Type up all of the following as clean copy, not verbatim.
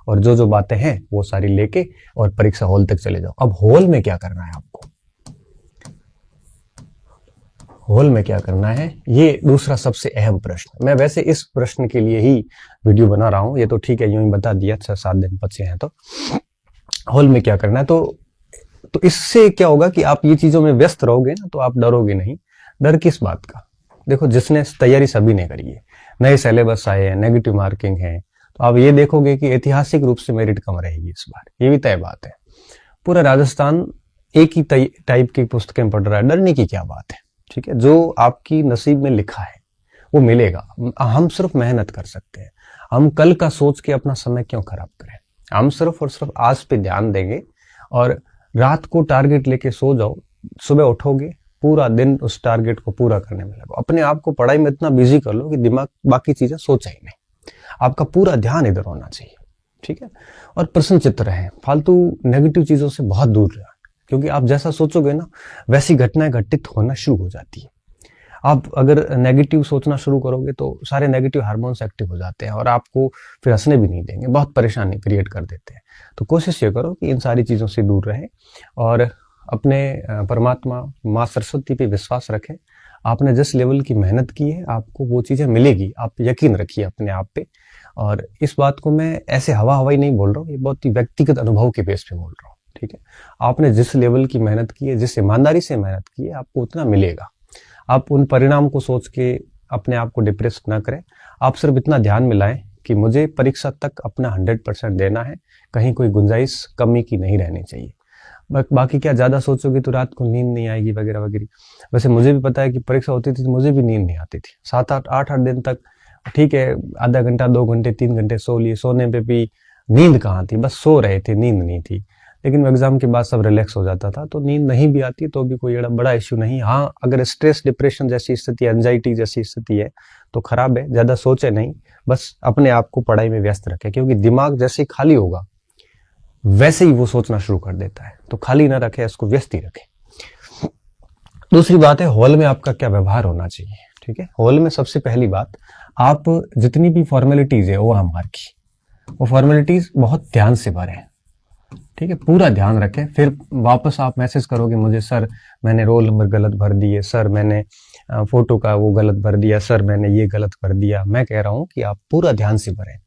और जो जो बातें हैं वो सारी लेके और परीक्षा हॉल तक चले जाओ। अब हॉल में क्या करना है आपको, हॉल में क्या करना है, ये दूसरा सबसे अहम प्रश्न। मैं वैसे इस प्रश्न के लिए ही वीडियो बना रहा हूं, ये तो ठीक है यूं ही बता दिया, 6-7 दिन बचे हैं। तो हॉल में क्या करना है, तो इससे क्या होगा कि आप ये चीजों में व्यस्त रहोगे ना, तो आप डरोगे नहीं। डर किस बात का, देखो जिसने तैयारी सभी ने करी है, नए सिलेबस आए हैं, नेगेटिव मार्किंग है, तो आप ये देखोगे कि ऐतिहासिक रूप से मेरिट कम रहेगी इस बार, ये भी तय बात है। पूरा राजस्थान एक ही टाइप की पुस्तकें पढ़ रहा है, डरने की क्या बात है, ठीक है। जो आपकी नसीब में लिखा है वो मिलेगा। हम सिर्फ मेहनत कर सकते हैं, हम कल का सोच के अपना समय क्यों खराब करें। हम सिर्फ और सिर्फ आज पे ध्यान देंगे और रात को टारगेट लेके सो जाओ, सुबह उठोगे पूरा दिन उस टारगेट को पूरा करने में लगो। अपने आप को पढ़ाई में इतना बिजी कर लो कि दिमाग बाकी चीजें सोचा ही नहीं, आपका पूरा ध्यान इधर होना चाहिए, ठीक है। और प्रसन्नचित्त रहें, फालतू नेगेटिव चीजों से बहुत दूर रहें, क्योंकि आप जैसा सोचोगे ना वैसी घटनाएं घटित होना शुरू हो जाती है। आप अगर नेगेटिव सोचना शुरू करोगे तो सारे नेगेटिव हार्मोन्स एक्टिव हो जाते हैं और आपको फिर हंसने भी नहीं देंगे, बहुत परेशानी क्रिएट कर देते हैं। तो कोशिश ये करो कि इन सारी चीजों से दूर रहें और अपने परमात्मा माँ सरस्वती पे विश्वास रखें। आपने जिस लेवल की मेहनत की है आपको वो चीजें मिलेगी, आप यकीन रखिए अपने आप पे। और इस बात को मैं ऐसे हवाई नहीं बोल रहा हूँ, ये बहुत ही व्यक्तिगत अनुभव के बेस पे बोल रहा हूँ, ठीक है। आपने जिस लेवल की मेहनत की है, जिस ईमानदारी से मेहनत की है, आपको उतना मिलेगा। आप उन परिणाम को सोच के अपने आप को डिप्रेस ना करें, आप सिर्फ इतना ध्यान में लाएं कि मुझे परीक्षा तक अपना 100% देना है, कहीं कोई गुंजाइश कमी की नहीं रहनी चाहिए। बाकी क्या ज्यादा सोचोगे तो रात को नींद नहीं आएगी वगैरह वगैरह। वैसे मुझे भी पता है कि परीक्षा होती थी तो मुझे भी नींद नहीं आती थी 7-8 दिन तक, ठीक है, आधा घंटा 2 घंटे 3 घंटे सो लिए, सोने पे भी नींद कहाँ थी, बस सो रहे थे, नींद नहीं थी। लेकिन एग्जाम के बाद सब रिलैक्स हो जाता था, तो नींद नहीं भी आती तो भी कोई बड़ा इश्यू नहीं। हाँ, अगर स्ट्रेस डिप्रेशन जैसी स्थिति, एंजाइटी जैसी स्थिति है तो खराब है, ज्यादा सोचे नहीं, बस अपने आप को पढ़ाई में व्यस्त रखें, क्योंकि दिमाग जैसे ही खाली होगा वैसे ही वो सोचना शुरू कर देता है। तो खाली ना रखे, इसको व्यस्त ही रखें। दूसरी बात है हॉल में आपका क्या व्यवहार होना चाहिए, ठीक है। हॉल में सबसे पहली बात, आप जितनी भी फॉर्मेलिटीज है OMR की, वो फॉर्मेलिटीज बहुत ध्यान से भरें, ठीक है, पूरा ध्यान रखें। फिर वापस आप मैसेज करोगे मुझे, सर मैंने रोल नंबर गलत भर दिए, सर मैंने फोटो का वो गलत भर दिया, सर मैंने ये गलत भर दिया। मैं कह रहा हूं कि आप पूरा ध्यान से भरें,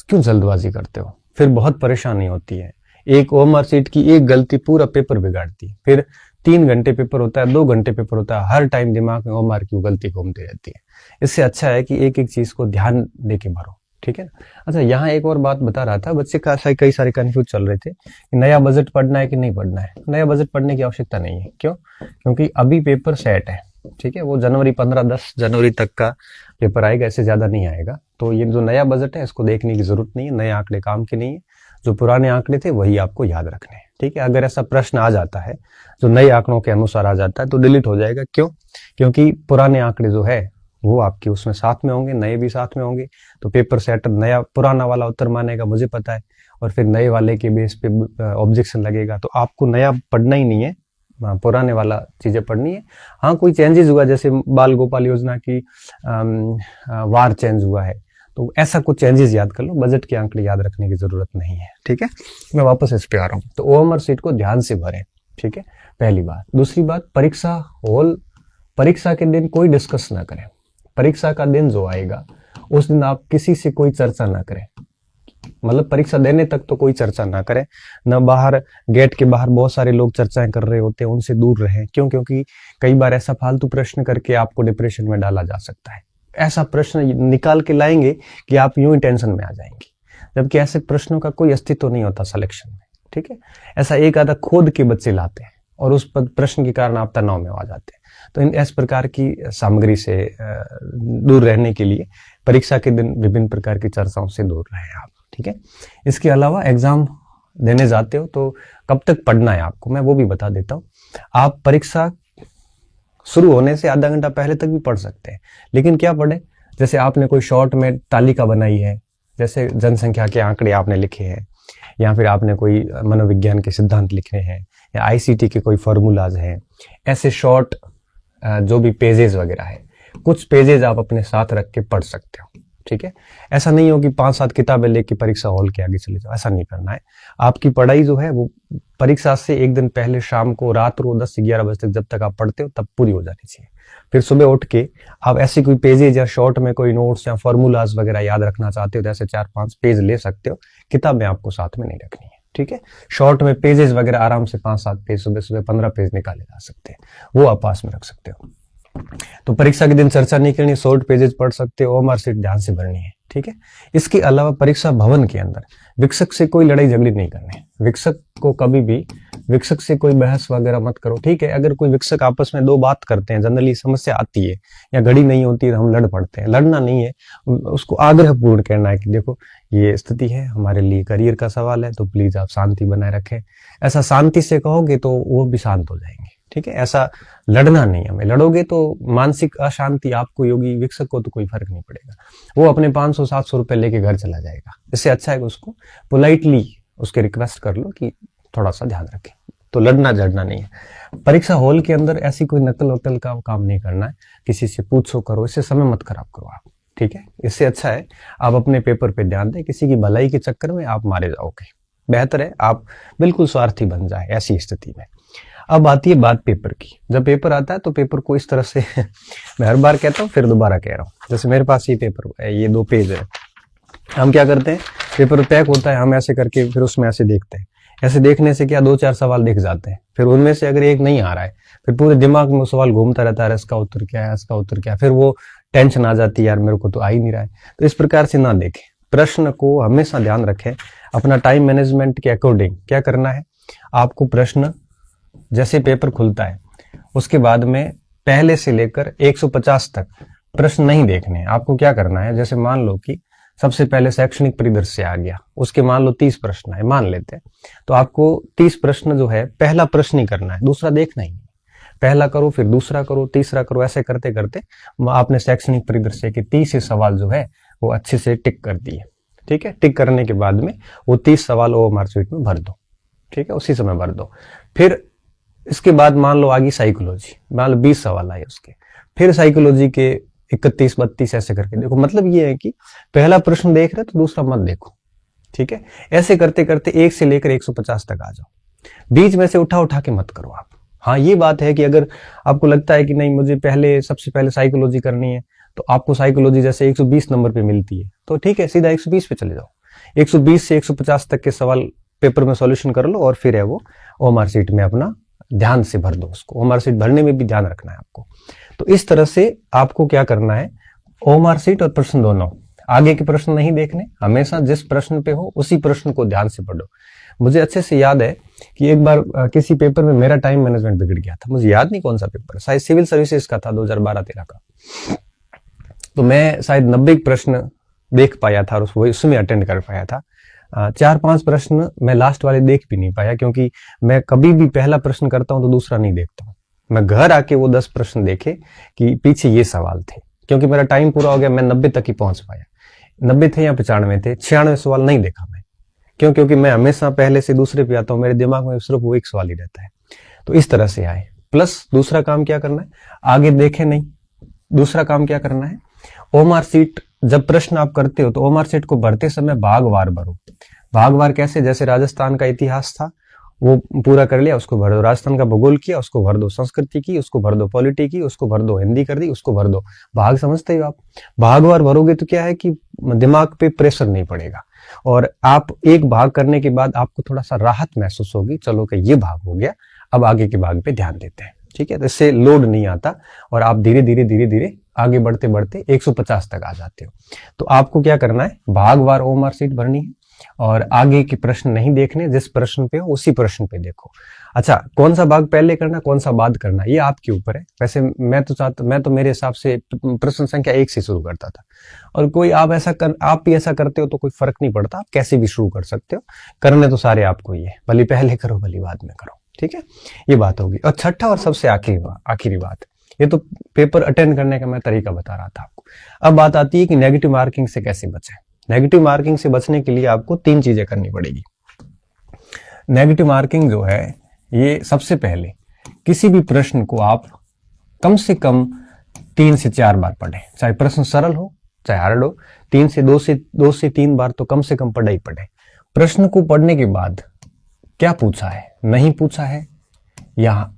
क्यों जल्दबाजी करते हो, फिर बहुत परेशानी होती है। एक OMR सीट की एक गलती पूरा पेपर बिगाड़ती है। फिर 3 घंटे पेपर होता है, 2 घंटे पेपर होता है, हर टाइम दिमाग में OMR की गलती घूमती रहती है। इससे अच्छा है कि एक एक चीज को ध्यान देके भरो, ठीक है ना। अच्छा, यहाँ एक और बात बता रहा था, बच्चे कई सारे कंफ्यूज चल रहे थे कि नया बजट पढ़ना है कि नहीं पढ़ना है। नया बजट पढ़ने की आवश्यकता नहीं है। क्यों? क्योंकि अभी पेपर सेट है, ठीक है, वो जनवरी 15-10 जनवरी तक का पेपर आएगा, इससे ज्यादा नहीं आएगा। तो ये जो नया बजट है इसको देखने की जरूरत नहीं है, नए आंकड़े काम के नहीं है। जो पुराने आंकड़े थे वही आपको याद रखने हैं, ठीक है। अगर ऐसा प्रश्न आ जाता है जो नए आंकड़ों के अनुसार आ जाता है तो डिलीट हो जाएगा। क्यों? क्योंकि पुराने आंकड़े जो है वो आपके उसमें साथ में होंगे, नए भी साथ में होंगे। तो पेपर सेटर नया पुराना वाला उत्तर मानेगा, मुझे पता है, और फिर नए वाले के बेस पे ऑब्जेक्शन लगेगा। तो आपको नया पढ़ना ही नहीं है, पुराने वाला चीजें पढ़नी है। हाँ, कोई चेंजेस हुआ, जैसे बाल गोपाल योजना की वार चेंज हुआ है, तो ऐसा कुछ चेंजेस याद कर लो, बजट के आंकड़े याद रखने की जरूरत नहीं है, ठीक है। मैं वापस इस पे आ रहा हूँ। तो OMR सीट को ध्यान से भरें, ठीक है, पहली बात। दूसरी बात, परीक्षा हॉल, परीक्षा के दिन कोई डिस्कस ना करें। परीक्षा का दिन जो आएगा उस दिन आप किसी से कोई चर्चा ना करें, मतलब परीक्षा देने तक तो कोई चर्चा ना करें। न बाहर गेट के बाहर बहुत सारे लोग चर्चाएं कर रहे होते हैं, उनसे दूर रहें। क्यों? क्योंकि कई बार ऐसा फालतू प्रश्न करके आपको डिप्रेशन में डाला जा सकता है। ऐसा प्रश्न निकाल के लाएंगे कि आप यूं ही टेंशन में आ जाएंगे, जबकि ऐसे प्रश्नों का कोई अस्तित्व नहीं होता सिलेक्शन में, ठीक है। ऐसा एक आधा खोद के बच्चे लाते हैं और उस प्रश्न के कारण आप तनाव में आ जाते हैं। तो इस प्रकार की सामग्री से दूर रहने के लिए परीक्षा के दिन विभिन्न प्रकार की चर्चाओं से दूर रहें आप, ठीक है। इसके अलावा एग्जाम देने जाते हो तो कब तक पढ़ना है आपको, मैं वो भी बता देता हूँ। आप परीक्षा शुरू होने से आधा घंटा पहले तक भी पढ़ सकते हैं, लेकिन क्या पढ़े, जैसे आपने कोई शॉर्ट में तालिका बनाई है, जैसे जनसंख्या के आंकड़े आपने लिखे हैं, या फिर आपने कोई मनोविज्ञान के सिद्धांत लिखे हैं, या ICT के कोई फॉर्मूलाज हैं, ऐसे शॉर्ट जो भी पेजेस वगैरह है, कुछ पेजेस आप अपने साथ रख के पढ़ सकते हो, ठीक है। ऐसा नहीं हो कि 5-7 किताबें लेके परीक्षा हॉल के आगे चले जाओ, ऐसा नहीं करना है। आपकी पढ़ाई जो है वो परीक्षा से एक दिन पहले शाम को, रात को 10 से 11 बजे तक जब तक आप पढ़ते हो तब पूरी हो जानी चाहिए। फिर सुबह उठ के आप ऐसे कोई पेजेज या शॉर्ट में कोई नोट्स या फॉर्मूलाज वगैरह याद रखना चाहते हो तो ऐसे 4-5 पेज ले सकते हो, किताब में आपको साथ में नहीं रखनी है, ठीक है। शॉर्ट में पेजेस वगैरह आराम से 5-7 पेज, सुबह सुबह 15 पेज निकाले जा सकते हैं, वो आप पास में रख सकते हो। तो परीक्षा के दिन चर्चा नहीं करनी, शॉर्ट पेजेस पढ़ सकते हो, ओएमआर शीट ध्यान से भरनी है, ठीक है। इसके अलावा परीक्षा भवन के अंदर विक्षक से कोई लड़ाई झगड़ी नहीं करनी है। विक्षक को कभी भी, विक्षक से कोई बहस वगैरह मत करो, ठीक है। अगर कोई विक्षक आपस में दो बात करते हैं, जनरली समस्या आती है या घड़ी नहीं होती है तो हम लड़ पड़ते हैं। लड़ना नहीं है, उसको आग्रह पूर्ण कहना है कि देखो ये स्थिति है, हमारे लिए करियर का सवाल है, तो प्लीज आप शांति बनाए रखें। ऐसा शांति से कहोगे तो वो भी शांत हो जाएंगे, ठीक है। ऐसा लड़ना नहीं, हमें लड़ोगे तो मानसिक अशांति आपको होगी, विक्षक को तो कोई फर्क नहीं पड़ेगा, वो अपने 500-700 रुपए लेके घर चला जाएगा। इससे अच्छा है कि उसको पोलाइटली उसके रिक्वेस्ट कर लो कि थोड़ा सा ध्यान रखें। तो लड़ना झगड़ना नहीं है। परीक्षा हॉल के अंदर ऐसी कोई नकल वकल का काम नहीं करना है, किसी से पूछो करो, इससे समय मत खराब करो आप, ठीक है। इससे अच्छा है आप अपने पेपर पे ध्यान दें, किसी की भलाई के चक्कर में आप मारे जाओगे। बेहतर है आप बिल्कुल स्वार्थी बन जाए ऐसी स्थिति में। अब आती है बात पेपर की। जब पेपर आता है तो पेपर को इस तरह से मैं हर बार कहता हूँ फिर दोबारा कह रहा हूँ, जैसे मेरे पास ये पेपर है, ये 2 पेज है। हम क्या करते हैं, पेपर पैक होता है, हम ऐसे करके फिर उसमें ऐसे देखते हैं। ऐसे देखने से क्या 2-4 सवाल दिख जाते हैं, फिर उनमें से अगर एक नहीं आ रहा है फिर पूरे दिमाग में वो सवाल घूमता रहता है, इसका उत्तर क्या है, इसका उत्तर क्या है, फिर वो टेंशन आ जाती है, यार मेरे को तो आ ही नहीं रहा है। तो इस प्रकार से ना देखें, प्रश्न को हमेशा ध्यान रखें। अपना टाइम मैनेजमेंट के अकॉर्डिंग क्या करना है, आपको प्रश्न जैसे पेपर खुलता है उसके बाद में पहले से लेकर 150 तक प्रश्न नहीं देखने हैं। आपको क्या करना है, जैसे मान लो कि सबसे पहले शैक्षणिक परिदृश्य आ गया, उसके मान लो 30 प्रश्न है, मान लेते हैं, तो आपको 30 प्रश्न जो है पहला प्रश्न ही करना है, दूसरा देखना ही नहीं। पहला करो, फिर दूसरा करो, तीसरा करो, ऐसे करते करते आपने शैक्षणिक परिदृश्य के 30 सवाल जो है वो अच्छे से टिक कर दिए, ठीक है। टिक करने के बाद में वो 30 सवाल ओएमआर शीट में भर दो, ठीक है, उसी समय भर दो। फिर इसके बाद मान लो आगे साइकोलॉजी, मान लो 20 सवाल आए उसके, फिर साइकोलॉजी के 31-32 ऐसे करके देखो। मतलब ये है कि पहला प्रश्न देख रहे तो दूसरा मत देखो, ठीक है। ऐसे करते करते 1 से लेकर 150 तक आ जाओ। बीच में से उठा उठा के मत करो आप। हाँ, ये बात है कि अगर आपको लगता है कि नहीं मुझे सबसे पहले साइकोलॉजी करनी है, तो आपको साइकोलॉजी जैसे 120 नंबर पे मिलती है तो ठीक है, सीधा 120 पे चले जाओ। 120 से 150 तक के सवाल पेपर में सॉल्यूशन कर लो और फिर है वो ओएमआर शीट में अपना ध्यान से भर दो उसको। ओएमआर शीट भरने में भी ध्यान रखना है आपको। तो इस तरह से आपको क्या करना है, ओएमआर शीट और प्रश्न दोनों, आगे के प्रश्न नहीं देखने, हमेशा जिस प्रश्न पे हो उसी प्रश्न को ध्यान से पढ़ो। मुझे अच्छे से याद है कि एक बार किसी पेपर में मेरा टाइम मैनेजमेंट बिगड़ गया था, मुझे याद नहीं कौन सा पेपर, शायद सिविल सर्विसेज का था 2012-13 का। तो मैं शायद 90 प्रश्न देख पाया था और उसमें अटेंड कर पाया था। 4-5 प्रश्न मैं लास्ट वाले देख भी नहीं पाया, क्योंकि मैं कभी भी पहला प्रश्न करता हूं तो दूसरा नहीं देखता हूं। मैं घर आके वो 10 प्रश्न देखे कि पीछे ये सवाल थे, क्योंकि मेरा टाइम पूरा हो गया, मैं 90 तक ही पहुंच पाया। 90 थे या 95 थे, 96 सवाल नहीं देखा मैं। क्यों? क्योंकि मैं हमेशा पहले से दूसरे पे आता हूं, मेरे दिमाग में सिर्फ वो एक सवाल ही रहता है। तो इस तरह से आए। प्लस दूसरा काम क्या करना है, आगे देखे नहीं। दूसरा काम क्या करना है, ओएमआर शीट जब प्रश्न आप करते हो तो ओएमआर शीट को भरते समय भागवार भरो। भागवार कैसे, जैसे राजस्थान का इतिहास था वो पूरा कर लिया, उसको भर दो। राजस्थान का भूगोल किया, उसको भर दो। संस्कृति की, उसको भर दो। पॉलिटी की, उसको भर दो। हिंदी कर दी, उसको भर दो। भाग समझते हो आप? भागवार भरोगे तो क्या है कि दिमाग पे प्रेशर नहीं पड़ेगा और आप एक भाग करने के बाद आपको थोड़ा सा राहत महसूस होगी, चलो कि ये भाग हो गया, अब आगे के भाग पे ध्यान देते हैं। ठीक है, तो इससे लोड नहीं आता और आप धीरे धीरे आगे बढ़ते बढ़ते 150 तक आ जाते हो। तो आपको क्या करना है, भागवार ओएमआर शीट भरनी है और आगे के प्रश्न नहीं देखने, जिस प्रश्न पे हो उसी प्रश्न पे देखो। अच्छा, कौन सा भाग पहले करना, कौन सा बाद करना, ये आपके ऊपर है। वैसे मैं तो मेरे हिसाब से प्रश्न संख्या 1 से शुरू करता था, और कोई आप भी ऐसा करते हो तो कोई फर्क नहीं पड़ता, आप कैसे भी शुरू कर सकते हो। करने तो सारे आपको ही है, भले पहले करो भले बाद में करो। ठीक है, ये बात होगी। और छठा और सबसे आखिरी बात, ये तो पेपर अटेंड करने का मैं तरीका बता रहा था आपको। अब बात आती है कि नेगेटिव मार्किंग से कैसे बचें। नेगेटिव मार्किंग से बचने के लिए आपको 3 चीजें करनी पड़ेगी। नेगेटिव मार्किंग जो है, ये सबसे पहले किसी भी प्रश्न को आप कम से कम 3 से 4 बार पढ़ें, चाहे प्रश्न सरल हो चाहे हार्ड हो, 2 से 3 बार तो कम से कम पढ़ा ही पढ़े। प्रश्न को पढ़ने के बाद क्या पूछा है, नहीं पूछा है, या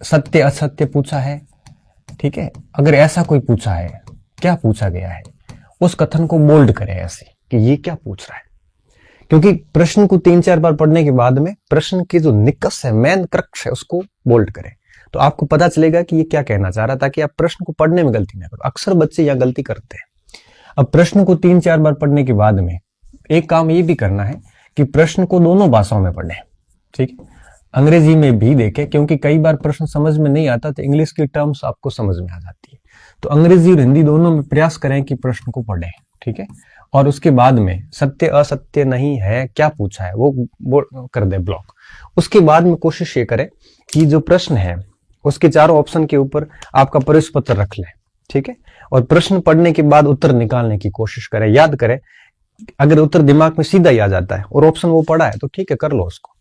सत्य असत्य पूछा है, ठीक है, अगर ऐसा कोई पूछा है, क्या पूछा गया है, उस कथन को बोल्ड करें ऐसे कि ये क्या पूछ रहा है। क्योंकि प्रश्न को 3-4 बार पढ़ने के बाद में प्रश्न की जो निकष है, मेन क्रक्स है, उसको बोल्ड करें, तो आपको पता चलेगा कि ये क्या कहना चाह रहा था, ताकि आप प्रश्न को पढ़ने में गलती ना करो। अक्सर बच्चे यहां गलती करते हैं। अब प्रश्न को 3-4 बार पढ़ने के बाद में एक काम ये भी करना है कि प्रश्न को दोनों भाषाओं में पढ़ें, ठीक है, अंग्रेजी में भी देखें, क्योंकि कई बार प्रश्न समझ में नहीं आता तो इंग्लिश की टर्म्स आपको समझ में आ जाती है। तो अंग्रेजी और हिंदी दोनों में प्रयास करें कि प्रश्न को पढ़ें, ठीक है, और उसके बाद में सत्य असत्य नहीं है, क्या पूछा है वो कर दे ब्लॉक। उसके बाद में कोशिश ये करें कि जो प्रश्न है उसके चारों ऑप्शन के ऊपर आपका प्रवेश पत्र रख लें, ठीक है, और प्रश्न पढ़ने के बाद उत्तर निकालने की कोशिश करें। याद करें, अगर उत्तर दिमाग में सीधा ही आ जाता है और ऑप्शन वो पढ़ा है तो ठीक है, कर लो उसको।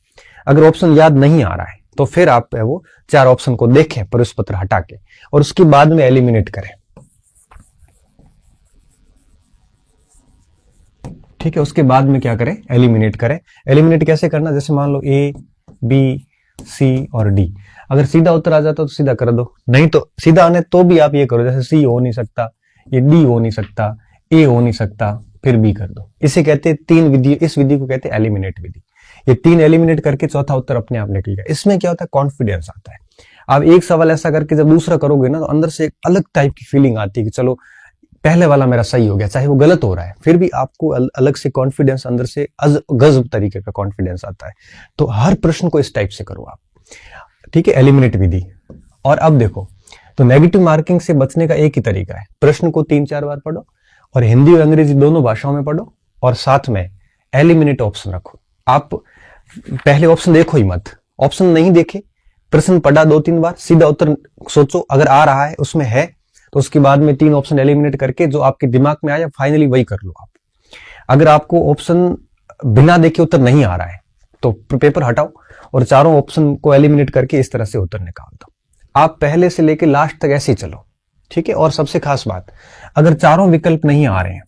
अगर ऑप्शन याद नहीं आ रहा है तो फिर आप वो 4 ऑप्शन को देखें प्रवेश पत्र हटा के, और उसके बाद में एलिमिनेट करें, ठीक है। उसके बाद में क्या करें, एलिमिनेट करें। एलिमिनेट कैसे करना, जैसे मान लो ए, बी, सी और डी, अगर सीधा उत्तर आ जाता तो सीधा कर दो, नहीं तो सीधा आने तो भी आप ये करो, जैसे सी हो नहीं सकता, ये डी हो नहीं सकता, ए हो नहीं सकता, फिर बी कर दो। इसे कहते हैं 3 विधि, इस विधि को कहते हैं एलिमिनेट विधि। ये 3 एलिमिनेट करके चौथा उत्तर अपने आप निकल गया। इसमें क्या होता है, कॉन्फिडेंस आता है। आप एक सवाल ऐसा करके जब दूसरा करोगे ना, तो अंदर से एक अलग टाइप की फीलिंग आती है कि चलो पहले वाला मेरा सही हो गया, चाहे वो गलत हो रहा है, फिर भी आपको अलग से कॉन्फिडेंस, अंदर से गजब तरीके का कॉन्फिडेंस आता है। तो हर प्रश्न को इस टाइप से करो आप, ठीक है, एलिमिनेट विधि। और अब देखो, तो नेगेटिव मार्किंग से बचने का एक ही तरीका है, प्रश्न को 3-4 बार पढ़ो और हिंदी और अंग्रेजी दोनों भाषाओं में पढ़ो, और साथ में एलिमिनेट ऑप्शन रखो। आप पहले ऑप्शन देखो ही मत, ऑप्शन नहीं देखे, प्रश्न पढ़ा 2-3 बार, सीधा उत्तर सोचो, अगर आ रहा है उसमें है तो उसके बाद में 3 ऑप्शन एलिमिनेट करके जो आपके दिमाग में आया फाइनली वही कर लो आप। अगर आपको ऑप्शन बिना देखे उत्तर नहीं आ रहा है तो पेपर हटाओ और चारों ऑप्शन को एलिमिनेट करके इस तरह से उत्तर निकाल दो। आप पहले से लेके लास्ट तक ऐसे ही चलो, ठीक है। और सबसे खास बात, अगर चारों विकल्प नहीं आ रहे हैं,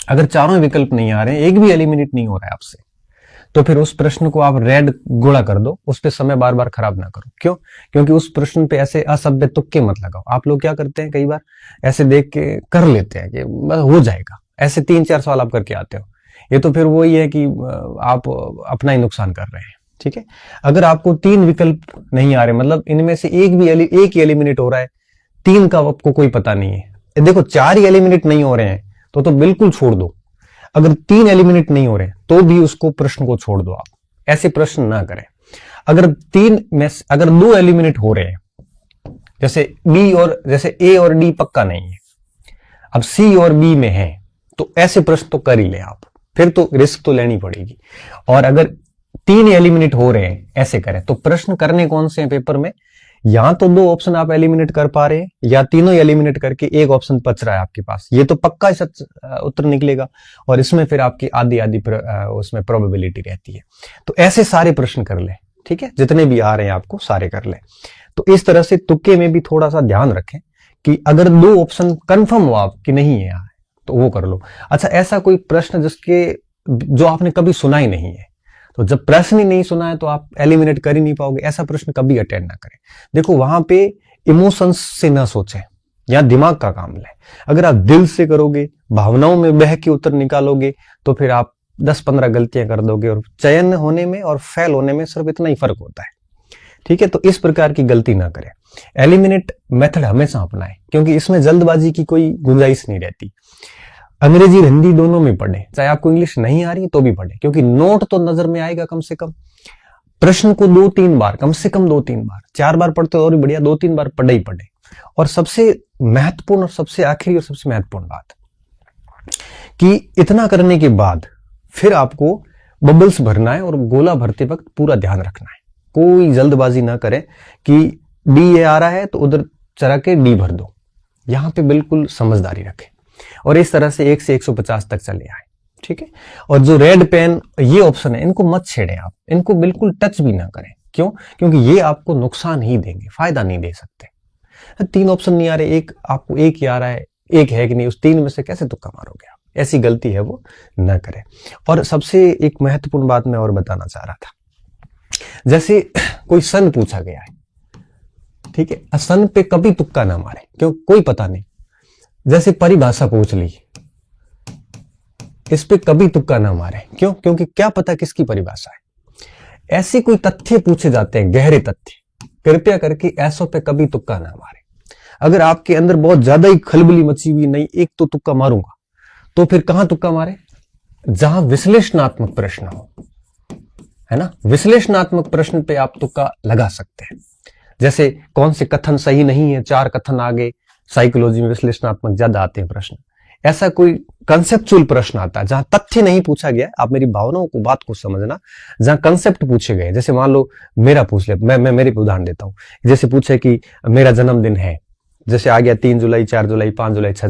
अगर चारों विकल्प नहीं आ रहे हैं, एक भी एलिमिनेट नहीं हो रहा है आपसे, तो फिर उस प्रश्न को आप रेड गोला कर दो, उस पे समय बार बार खराब ना करो। क्यों? क्योंकि उस प्रश्न पे ऐसे असभ्य तुक्के मत लगाओ। आप लोग क्या करते हैं, कई बार ऐसे देख के कर लेते हैं कि हो जाएगा, ऐसे 3-4 सवाल आप करके आते हो, ये तो फिर वही है कि आप अपना ही नुकसान कर रहे हैं, ठीक है। अगर आपको 3 विकल्प नहीं आ रहे, मतलब इनमें से एक ही एलिमिनेट हो रहा है, 3 का आपको कोई पता नहीं है, देखो 4 ही एलिमिनेट नहीं हो रहे हैं तो बिल्कुल छोड़ दो। अगर 3 एलिमिनेट नहीं हो रहे तो भी उसको प्रश्न को छोड़ दो, आप ऐसे प्रश्न ना करें। अगर 2 एलिमिनेट हो रहे हैं, जैसे बी और जैसे ए और डी पक्का नहीं है, अब सी और बी में है, तो ऐसे प्रश्न तो कर ही ले आप, फिर तो रिस्क तो लेनी पड़ेगी। और अगर 3 एलिमिनेट हो रहे हैं, ऐसे करें। तो प्रश्न करने कौन से हैं पेपर में, या तो 2 ऑप्शन आप एलिमिनेट कर पा रहे हैं, या तीनों एलिमिनेट करके एक ऑप्शन बच रहा है आपके पास, ये तो पक्का सच उत्तर निकलेगा, और इसमें फिर आपकी आधी उसमें प्रोबेबिलिटी रहती है। तो ऐसे सारे प्रश्न कर ले, ठीक है, जितने भी आ रहे हैं आपको सारे कर ले। तो इस तरह से तुक्के में भी थोड़ा सा ध्यान रखें कि अगर 2 ऑप्शन कंफर्म हो आप कि नहीं है तो वो कर लो। अच्छा, ऐसा कोई प्रश्न जो आपने कभी सुना ही नहीं है, तो जब प्रश्न ही नहीं सुना है तो आप एलिमिनेट कर ही नहीं पाओगे। ऐसा प्रश्न कभी अटेंड ना करें। देखो, वहां पे इमोशंस से ना सोचें, या दिमाग का काम लें। अगर आप दिल से करोगे, भावनाओं में बह के उत्तर निकालोगे, तो फिर आप 10-15 गलतियां कर दोगे, और चयन होने में और फेल होने में सिर्फ इतना ही फर्क होता है, ठीक है। तो इस प्रकार की गलती ना करें। एलिमिनेट मेथड हमेशा अपनाएं, क्योंकि इसमें जल्दबाजी की कोई गुंजाइश नहीं रहती। अंग्रेजी और हिंदी दोनों में पढ़े, चाहे आपको इंग्लिश नहीं आ रही तो भी पढ़े, क्योंकि नोट तो नजर में आएगा कम से कम। प्रश्न को 2-3 बार, कम से कम 2-3 बार, 4 बार पढ़ते और भी बढ़िया, 2-3 बार पढ़े ही पढ़े। और सबसे महत्वपूर्ण और सबसे आखिरी और सबसे महत्वपूर्ण बात कि इतना करने के बाद फिर आपको बबल्स भरना है, और गोला भरते वक्त पूरा ध्यान रखना है। कोई जल्दबाजी ना करें कि डी ये आ रहा है तो उधर चला के डी भर दो, यहां पे बिल्कुल समझदारी रखें, और इस तरह से 1 से 150 तक चले आए, ठीक है। और जो रेड पेन ये ऑप्शन है, इनको मत छेड़ें आप, इनको बिल्कुल टच भी ना करें। क्यों? क्योंकि ये आपको नुकसान ही देंगे, फायदा नहीं दे सकते। 3 ऑप्शन नहीं आ रहे, आपको एक ही आ रहा है, एक है कि नहीं, उस 3 में से कैसे तुक्का मारोगे आप? ऐसी गलती है वो न करें। और सबसे एक महत्वपूर्ण बात मैं और बताना चाह रहा था, जैसे कोई सन पूछा गया है, ठीक है, सन पे कभी तुक्का ना मारे, क्यों? कोई पता नहीं। जैसे परिभाषा पूछ ली, इस पे कभी तुक्का ना मारे, क्यों? क्योंकि क्या पता किसकी परिभाषा है। ऐसे कोई तथ्य पूछे जाते हैं, गहरे तथ्य, कृपया करके ऐसों पे कभी तुक्का ना मारे। अगर आपके अंदर बहुत ज्यादा ही खलबली मची हुई, नहीं एक तो तुक्का मारूंगा, तो फिर कहां तुक्का मारे? जहां विश्लेषणात्मक प्रश्न हो, है ना, विश्लेषणात्मक प्रश्न पे आप तुक्का लगा सकते हैं। जैसे कौन से कथन सही नहीं है, 4 कथन आगे, साइकोलॉजी में विश्लेषणात्मक ज्यादा आते हैं प्रश्न। ऐसा कोई कंसेप्चुअल प्रश्न आता है जहां तथ्य नहीं पूछा गया, आप मेरी भावनाओं को, बात को समझना, जहां कंसेप्ट पूछे गए। जैसे मान लो मेरा पूछ ले, मैं मेरे पे उदाहरण देता हूं। जैसे पूछे कि मेरा जन्मदिन है, जैसे आ गया 3 जुलाई, 4 जुलाई, 5 जुलाई, 6